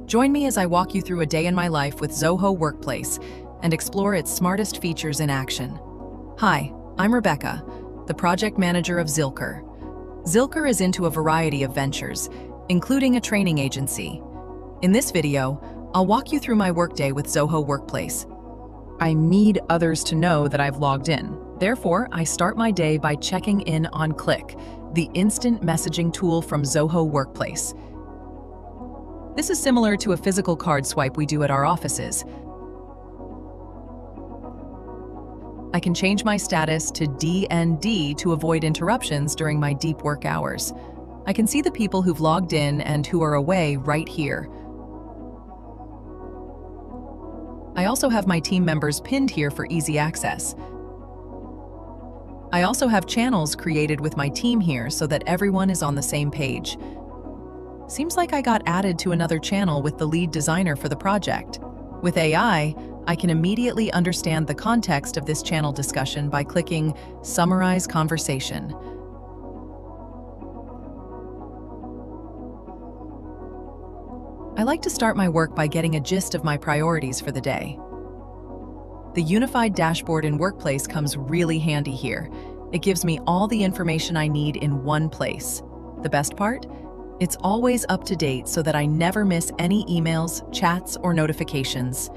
Join me as I walk you through a day in my life with Zoho Workplace and explore its smartest features in action. Hi, I'm Rebecca, the project manager of Zilker. Zilker is into a variety of ventures, including a training agency. In this video, I'll walk you through my workday with Zoho Workplace. I need others to know that I've logged in. Therefore, I start my day by checking in on Click, the instant messaging tool from Zoho Workplace. This is similar to a physical card swipe we do at our offices. I can change my status to DND to avoid interruptions during my deep work hours. I can see the people who've logged in and who are away right here. I also have my team members pinned here for easy access. I also have channels created with my team here so that everyone is on the same page. Seems like I got added to another channel with the lead designer for the project. With AI, I can immediately understand the context of this channel discussion by clicking Summarize Conversation. I like to start my work by getting a gist of my priorities for the day. The unified dashboard in Workplace comes really handy here. It gives me all the information I need in one place. The best part? It's always up to date so that I never miss any emails, chats, or notifications.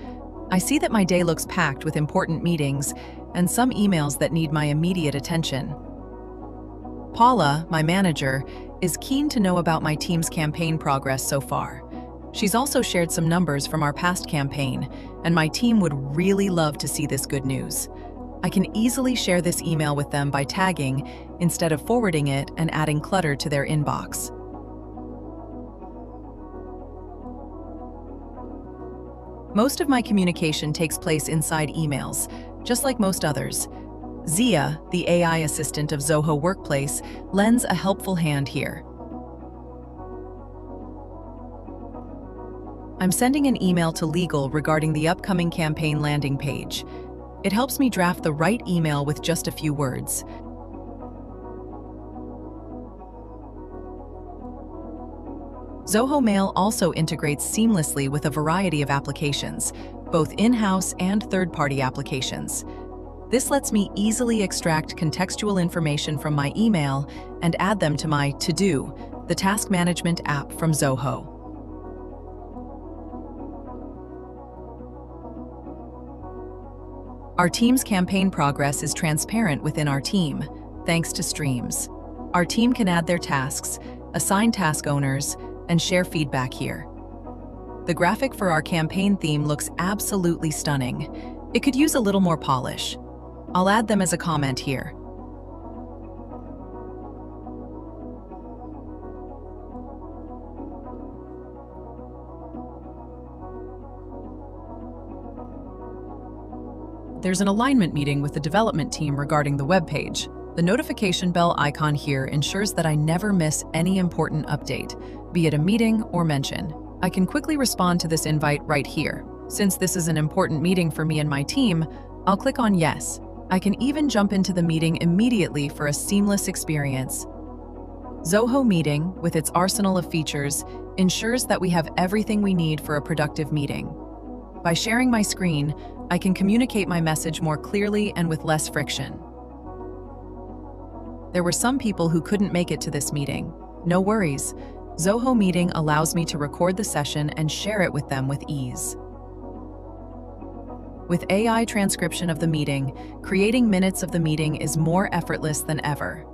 I see that my day looks packed with important meetings and some emails that need my immediate attention. Paula, my manager, is keen to know about my team's campaign progress so far. She's also shared some numbers from our past campaign, and my team would really love to see this good news. I can easily share this email with them by tagging instead of forwarding it and adding clutter to their inbox. Most of my communication takes place inside emails, just like most others. Zia, the AI assistant of Zoho Workplace, lends a helpful hand here. I'm sending an email to legal regarding the upcoming campaign landing page. It helps me draft the right email with just a few words. Zoho Mail also integrates seamlessly with a variety of applications, both in-house and third-party applications. This lets me easily extract contextual information from my email and add them to my To-Do, the task management app from Zoho. Our team's campaign progress is transparent within our team, thanks to Streams. Our team can add their tasks, assign task owners, and share feedback here. The graphic for our campaign theme looks absolutely stunning. It could use a little more polish. I'll add them as a comment here. There's an alignment meeting with the development team regarding the web page. The notification bell icon here ensures that I never miss any important update, be it a meeting or mention. I can quickly respond to this invite right here. Since this is an important meeting for me and my team, I'll click on Yes. I can even jump into the meeting immediately for a seamless experience. Zoho Meeting, with its arsenal of features, ensures that we have everything we need for a productive meeting. By sharing my screen, I can communicate my message more clearly and with less friction. There were some people who couldn't make it to this meeting. No worries. Zoho Meeting allows me to record the session and share it with them with ease. With AI transcription of the meeting, creating minutes of the meeting is more effortless than ever.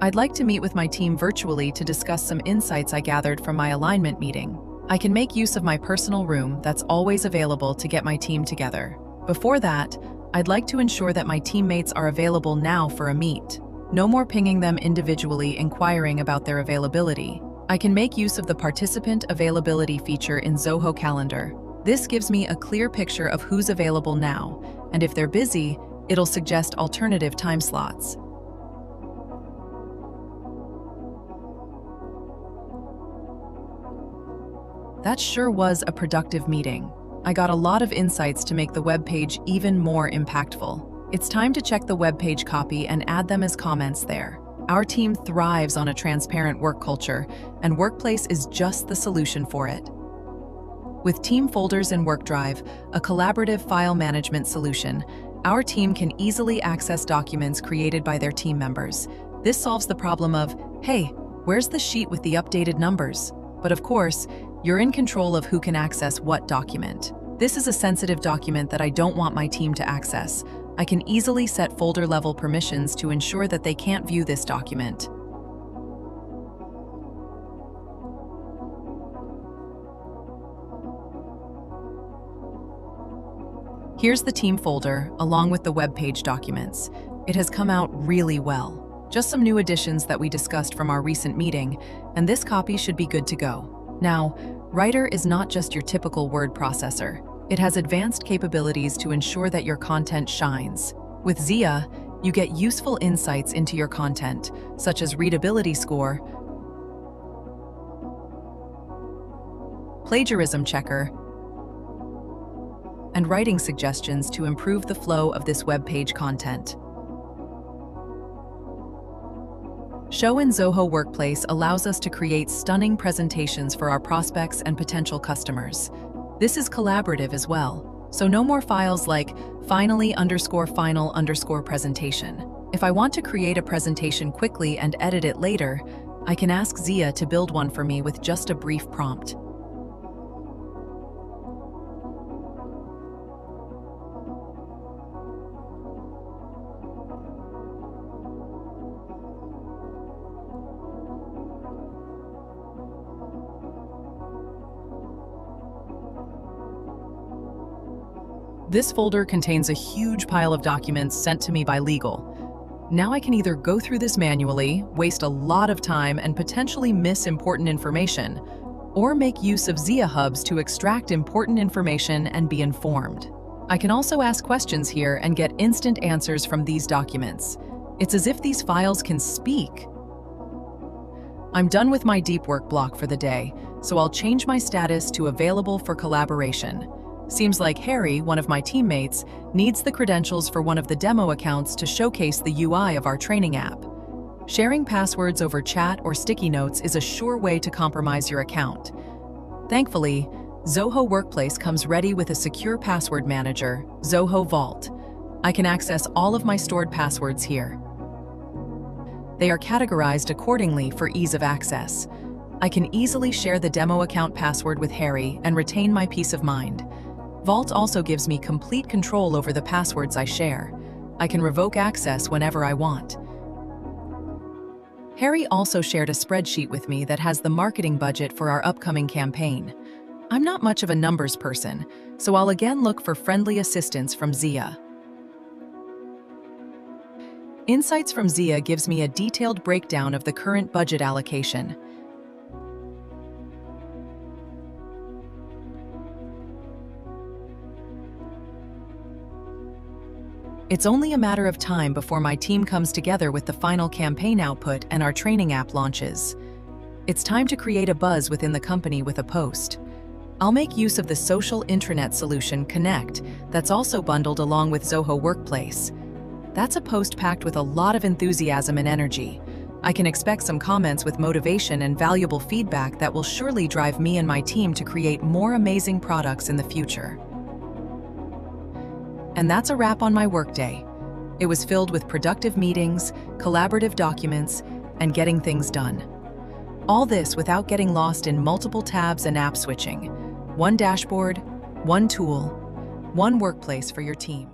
I'd like to meet with my team virtually to discuss some insights I gathered from my alignment meeting. I can make use of my personal room that's always available to get my team together. Before that, I'd like to ensure that my teammates are available now for a meet. No more pinging them individually inquiring about their availability. I can make use of the participant availability feature in Zoho Calendar. This gives me a clear picture of who's available now, and if they're busy, it'll suggest alternative time slots. That sure was a productive meeting. I got a lot of insights to make the web page even more impactful. It's time to check the web page copy and add them as comments there. Our team thrives on a transparent work culture, and Workplace is just the solution for it. With team folders in WorkDrive, a collaborative file management solution, our team can easily access documents created by their team members. This solves the problem of, hey, where's the sheet with the updated numbers? But of course, you're in control of who can access what document. This is a sensitive document that I don't want my team to access. I can easily set folder-level permissions to ensure that they can't view this document. Here's the team folder, along with the web page documents. It has come out really well. Just some new additions that we discussed from our recent meeting, and this copy should be good to go. Now, Writer is not just your typical word processor. It has advanced capabilities to ensure that your content shines. With Zia, you get useful insights into your content, such as readability score, plagiarism checker, and writing suggestions to improve the flow of this web page content. Show in Zoho Workplace allows us to create stunning presentations for our prospects and potential customers. This is collaborative as well, so no more files like finally_final_presentation. If I want to create a presentation quickly and edit it later, I can ask Zia to build one for me with just a brief prompt. This folder contains a huge pile of documents sent to me by legal. Now I can either go through this manually, waste a lot of time, and potentially miss important information, or make use of Zia Hubs to extract important information and be informed. I can also ask questions here and get instant answers from these documents. It's as if these files can speak. I'm done with my deep work block for the day, so I'll change my status to available for collaboration. Seems like Harry, one of my teammates, needs the credentials for one of the demo accounts to showcase the UI of our training app. Sharing passwords over chat or sticky notes is a sure way to compromise your account. Thankfully, Zoho Workplace comes ready with a secure password manager, Zoho Vault. I can access all of my stored passwords here. They are categorized accordingly for ease of access. I can easily share the demo account password with Harry and retain my peace of mind. Vault also gives me complete control over the passwords I share. I can revoke access whenever I want. Harry also shared a spreadsheet with me that has the marketing budget for our upcoming campaign. I'm not much of a numbers person, so I'll again look for friendly assistance from Zia. Insights from Zia gives me a detailed breakdown of the current budget allocation. It's only a matter of time before my team comes together with the final campaign output and our training app launches. It's time to create a buzz within the company with a post. I'll make use of the social intranet solution Connect that's also bundled along with Zoho Workplace. That's a post packed with a lot of enthusiasm and energy. I can expect some comments with motivation and valuable feedback that will surely drive me and my team to create more amazing products in the future. And that's a wrap on my workday. It was filled with productive meetings, collaborative documents, and getting things done. All this without getting lost in multiple tabs and app switching. One dashboard, one tool, one workplace for your team.